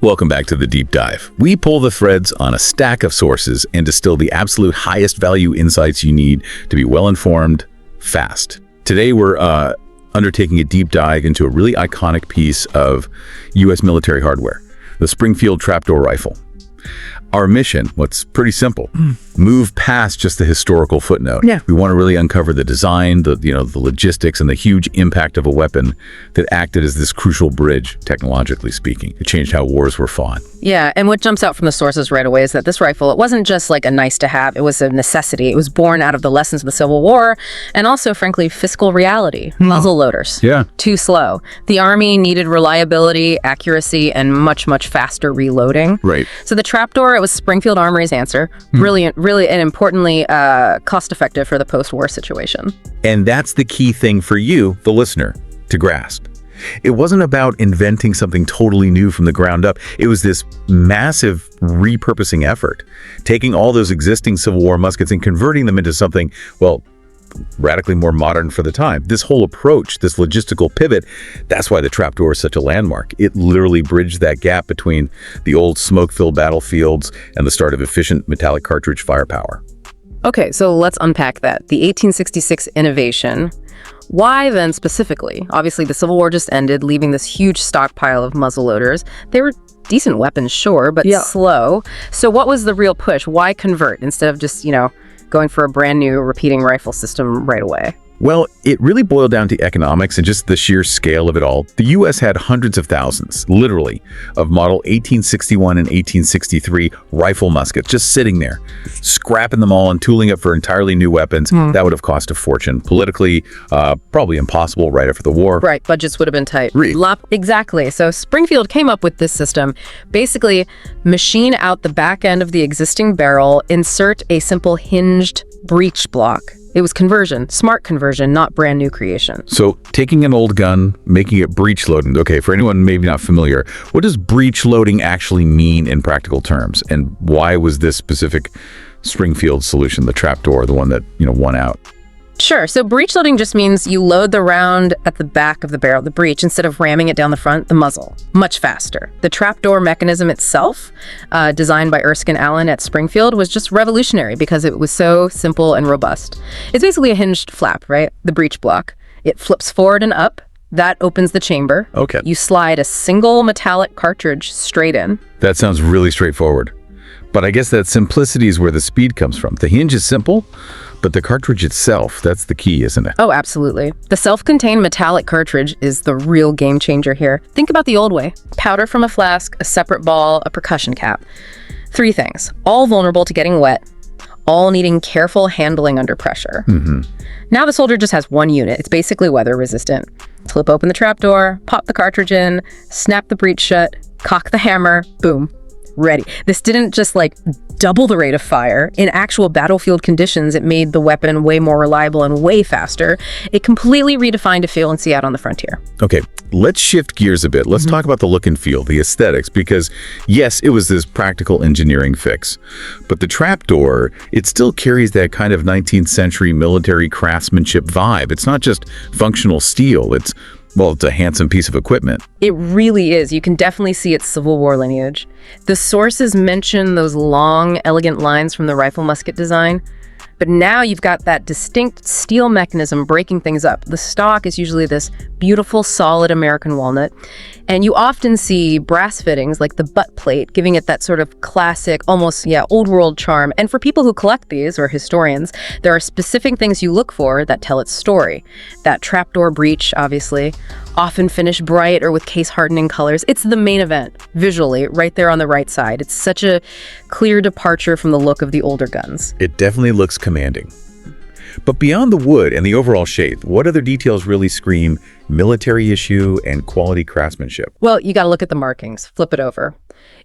Welcome back to The Deep Dive. We pull the threads on a stack of sources and distill the absolute highest value insights you need to be well-informed, fast. Today we're undertaking a deep dive into a really iconic piece of U.S. military hardware, the Springfield Trapdoor Rifle. Our mission, what's pretty simple, move past just the historical footnote. Yeah. We want to really uncover the design, the logistics, and the huge impact of a weapon that acted as this crucial bridge, technologically speaking. It changed how wars were fought. Yeah, and what jumps out from the sources right away is that this rifle, it wasn't just like a nice to have, it was a necessity. It was born out of the lessons of the Civil War and also, frankly, fiscal reality. Muzzle loaders. Yeah. Too slow. The Army needed reliability, accuracy, and much, much faster reloading. Right. So the Trapdoor, it was Springfield Armory's answer. Brilliant, really, and importantly, cost-effective for the post-war situation. And that's the key thing for you, the listener, to grasp. It wasn't about inventing something totally new from the ground up. It was this massive repurposing effort, taking all those existing Civil War muskets and converting them into something, well, radically more modern for the time. This whole approach, this logistical pivot, that's why the Trapdoor is such a landmark. It literally bridged that gap between the old smoke-filled battlefields and the start of efficient metallic cartridge firepower. Okay, so let's unpack that. The 1866 innovation. Why then specifically? Obviously, the Civil War just ended, leaving this huge stockpile of muzzleloaders. They were decent weapons, sure, but slow. So what was the real push? Why convert instead of just, going for a brand new repeating rifle system right away? Well, it really boiled down to economics and just the sheer scale of it all. The U.S. had hundreds of thousands, literally, of model 1861 and 1863 rifle muskets just sitting there, scrapping them all and tooling up for entirely new weapons. That would have cost a fortune. Politically, probably impossible right after the war. Right, budgets would have been tight. Really? Exactly. So Springfield came up with this system. Basically, machine out the back end of the existing barrel, insert a simple hinged breech block. It was conversion, smart conversion, not brand new creation. So taking an old gun, making it breech loading. Okay, for anyone maybe not familiar, what does breech loading actually mean in practical terms? And why was this specific Springfield solution, the Trapdoor, the one that, won out? Sure. So breech loading just means you load the round at the back of the barrel, the breech, instead of ramming it down the front, the muzzle. Much faster. The trapdoor mechanism itself, designed by Erskine Allen at Springfield, was just revolutionary because it was so simple and robust. It's basically a hinged flap, right? The breech block. It flips forward and up. That opens the chamber. Okay. You slide a single metallic cartridge straight in. That sounds really straightforward. But I guess that simplicity is where the speed comes from. The hinge is simple, but the cartridge itself, that's the key, isn't it? Oh, absolutely. The self-contained metallic cartridge is the real game changer here. Think about the old way. Powder from a flask, a separate ball, a percussion cap. 3 things, all vulnerable to getting wet, all needing careful handling under pressure. Now the soldier just has one unit. It's basically weather resistant. Flip open the trapdoor, pop the cartridge in, snap the breech shut, cock the hammer, boom. Ready. This didn't just double the rate of fire. In actual battlefield conditions, it made the weapon way more reliable and way faster. It completely redefined efficiency out on the frontier. Okay, let's shift gears a bit. Let's talk about the look and feel, the aesthetics, because yes, it was this practical engineering fix, but the Trapdoor, it still carries that kind of 19th century military craftsmanship vibe. It's not just functional steel. It's a handsome piece of equipment. It really is. You can definitely see its Civil War lineage. The sources mention those long, elegant lines from the rifle musket design, but now you've got that distinct steel mechanism breaking things up. The stock is usually this beautiful, solid American walnut, and you often see brass fittings like the butt plate, giving it that sort of classic, almost, old world charm. And for people who collect these, or historians, there are specific things you look for that tell its story. That trapdoor breech, obviously, often finished bright or with case hardening colors. It's the main event, visually, right there on the right side. It's such a clear departure from the look of the older guns. It definitely looks commanding. But beyond the wood and the overall shape, what other details really scream military issue and quality craftsmanship? Well, you got to look at the markings. Flip it over.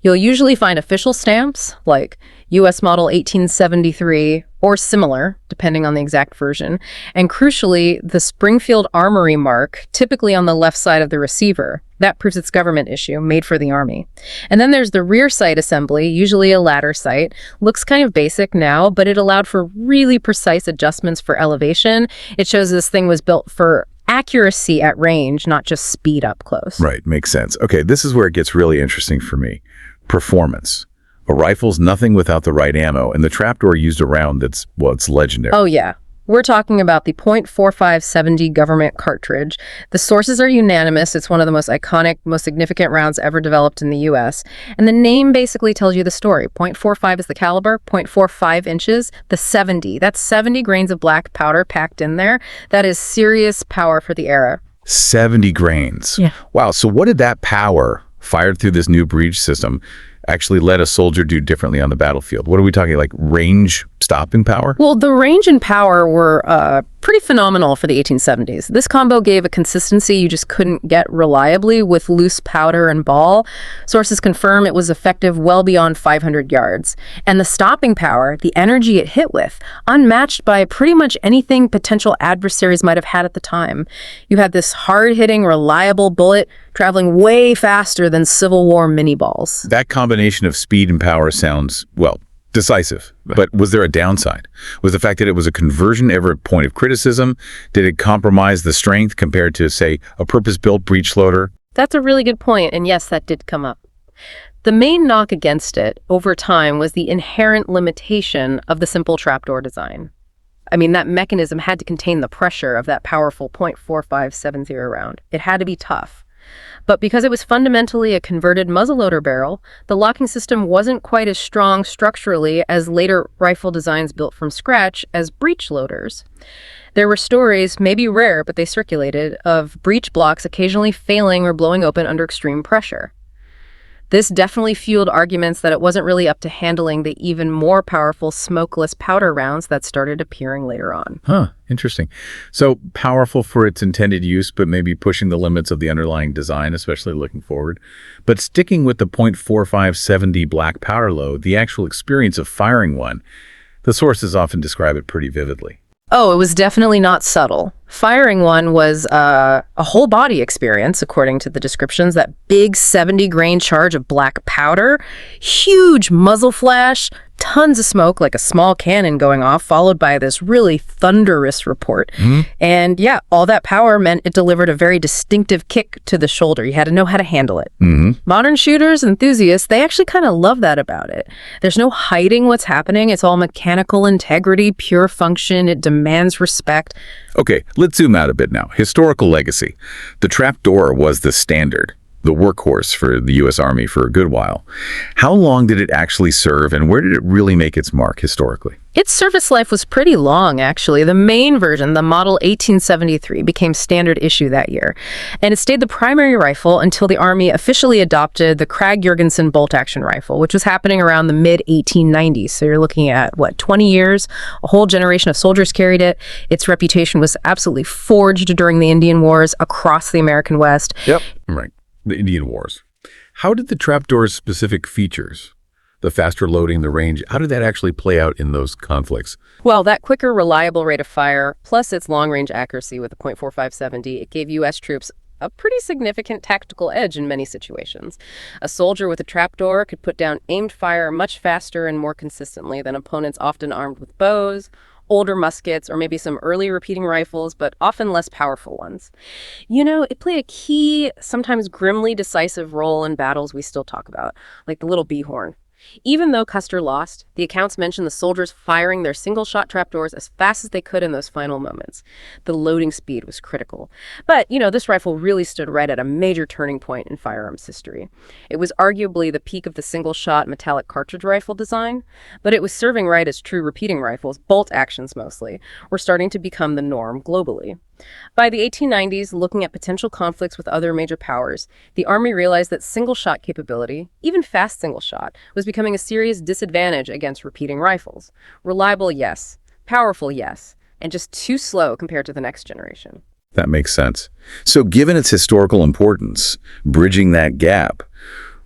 You'll usually find official stamps like U.S. Model 1873 or similar, depending on the exact version. And crucially, the Springfield Armory mark, typically on the left side of the receiver. That proves it's government issue, made for the Army. And then there's the rear sight assembly, usually a ladder sight. Looks kind of basic now, but it allowed for really precise adjustments for elevation. It shows this thing was built for accuracy at range, not just speed up close. Right, makes sense. Okay, this is where it gets really interesting for me. Performance. A rifle's nothing without the right ammo, and the trapdoor used a round that's, well, it's legendary. Oh, yeah. We're talking about the .4570 government cartridge. The sources are unanimous. It's one of the most iconic, most significant rounds ever developed in the U.S. And the name basically tells you the story. .45 is the caliber, .45 inches, the 70. That's 70 grains of black powder packed in there. That is serious power for the era. 70 grains. Yeah. Wow, so what did that power, fired through this new breech system, actually let a soldier do differently on the battlefield? What are we talking, like range stopping power? Well, the range and power were pretty phenomenal for the 1870s. This combo gave a consistency you just couldn't get reliably with loose powder and ball. Sources confirm it was effective well beyond 500 yards. And the stopping power, the energy it hit with, unmatched by pretty much anything potential adversaries might have had at the time. You had this hard-hitting, reliable bullet traveling way faster than Civil War mini balls. That combination of speed and power sounds, well, decisive. But was there a downside? Was the fact that it was a conversion ever a point of criticism? Did it compromise the strength compared to, say, a purpose-built breech loader? That's a really good point, and yes, that did come up. The main knock against it over time was the inherent limitation of the simple trapdoor design. I mean, that mechanism had to contain the pressure of that powerful .4570 round. It had to be tough. But because it was fundamentally a converted muzzleloader barrel, the locking system wasn't quite as strong structurally as later rifle designs built from scratch as breech loaders. There were stories, maybe rare, but they circulated, of breech blocks occasionally failing or blowing open under extreme pressure. This definitely fueled arguments that it wasn't really up to handling the even more powerful smokeless powder rounds that started appearing later on. Huh, interesting. So powerful for its intended use, but maybe pushing the limits of the underlying design, especially looking forward. But sticking with the .4570 black powder load, the actual experience of firing one, the sources often describe it pretty vividly. Oh, it was definitely not subtle. Firing one was a whole body experience, according to the descriptions. That big 70-grain charge of black powder, huge muzzle flash, tons of smoke like a small cannon going off, followed by this really thunderous report. And yeah, all that power meant it delivered a very distinctive kick to the shoulder. You had to know how to handle it. Modern shooters, enthusiasts, they actually kind of love that about it. There's no hiding what's happening. It's all mechanical integrity, pure function. It demands respect. Okay, let's zoom out a bit now. Historical legacy. The trapdoor was the standard, the workhorse for the U.S. Army for a good while. How long did it actually serve, and where did it really make its mark historically? Its service life was pretty long, actually. The main version, the Model 1873, became standard issue that year. And it stayed the primary rifle until the Army officially adopted the Krag-Jurgensen bolt-action rifle, which was happening around the mid-1890s. So you're looking at, 20 years? A whole generation of soldiers carried it. Its reputation was absolutely forged during the Indian Wars across the American West. Yep, right. The Indian Wars. How did the trapdoor's specific features, the faster loading, the range, how did that actually play out in those conflicts? Well, that quicker, reliable rate of fire, plus its long-range accuracy with the .4570, it gave U.S. troops a pretty significant tactical edge in many situations. A soldier with a trapdoor could put down aimed fire much faster and more consistently than opponents often armed with bows, older muskets, or maybe some early repeating rifles, but often less powerful ones. You know, it played a key, sometimes grimly decisive role in battles we still talk about, like the Little Bighorn. Even though Custer lost, the accounts mention the soldiers firing their single-shot trapdoors as fast as they could in those final moments. The loading speed was critical. But, this rifle really stood right at a major turning point in firearms history. It was arguably the peak of the single-shot metallic cartridge rifle design, but it was serving right as true repeating rifles, bolt actions mostly, were starting to become the norm globally. By the 1890s, looking at potential conflicts with other major powers, the Army realized that single-shot capability, even fast single-shot, was becoming a serious disadvantage against repeating rifles. Reliable, yes. Powerful, yes. And just too slow compared to the next generation. That makes sense. So given its historical importance, bridging that gap,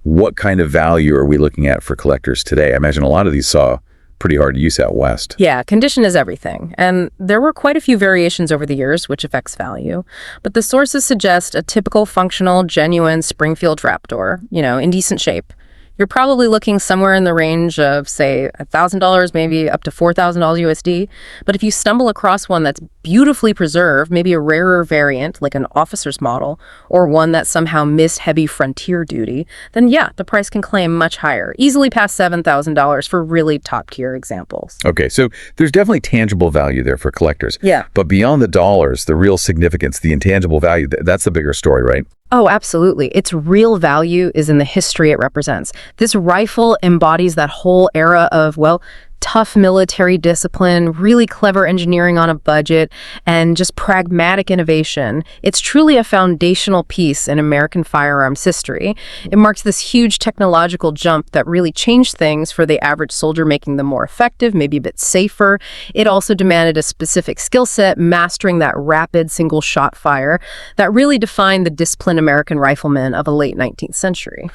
what kind of value are we looking at for collectors today? I imagine a lot of these saw pretty hard use out west. Yeah, condition is everything. And there were quite a few variations over the years, which affects value. But the sources suggest a typical functional, genuine Springfield Trapdoor, in decent shape. You're probably looking somewhere in the range of, say, $1,000, maybe up to $4,000 USD. But if you stumble across one that's beautifully preserved, maybe a rarer variant, like an officer's model, or one that somehow missed heavy frontier duty, then yeah, the price can climb much higher, easily past $7,000 for really top-tier examples. Okay, so there's definitely tangible value there for collectors. Yeah. But beyond the dollars, the real significance, the intangible value, that's the bigger story, right? Oh, absolutely. Its real value is in the history it represents. This rifle embodies that whole era of, well, tough military discipline, really clever engineering on a budget, and just pragmatic innovation. It's truly a foundational piece in American firearms history. It marks this huge technological jump that really changed things for the average soldier, making them more effective, maybe a bit safer. It also demanded a specific skill set, mastering that rapid single-shot fire that really defined the disciplined American rifleman of the late 19th century.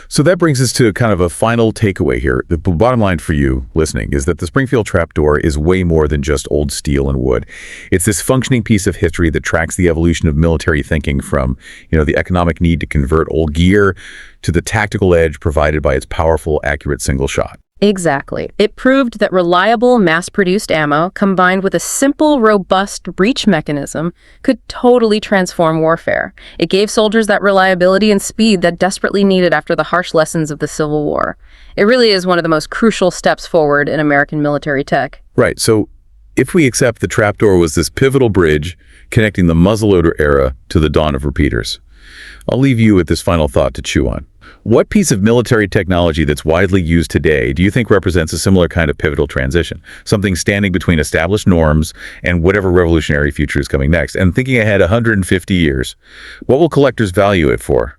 So that brings us to kind of a final takeaway here. The bottom line for you listening is that the Springfield Trapdoor is way more than just old steel and wood. It's this functioning piece of history that tracks the evolution of military thinking from, the economic need to convert old gear to the tactical edge provided by its powerful, accurate single shot. Exactly. It proved that reliable, mass-produced ammo, combined with a simple, robust breech mechanism, could totally transform warfare. It gave soldiers that reliability and speed that desperately needed after the harsh lessons of the Civil War. It really is one of the most crucial steps forward in American military tech. Right, so if we accept the Trapdoor was this pivotal bridge connecting the muzzleloader era to the dawn of repeaters, I'll leave you with this final thought to chew on. What piece of military technology that's widely used today do you think represents a similar kind of pivotal transition? Something standing between established norms and whatever revolutionary future is coming next. And thinking ahead 150 years, what will collectors value it for?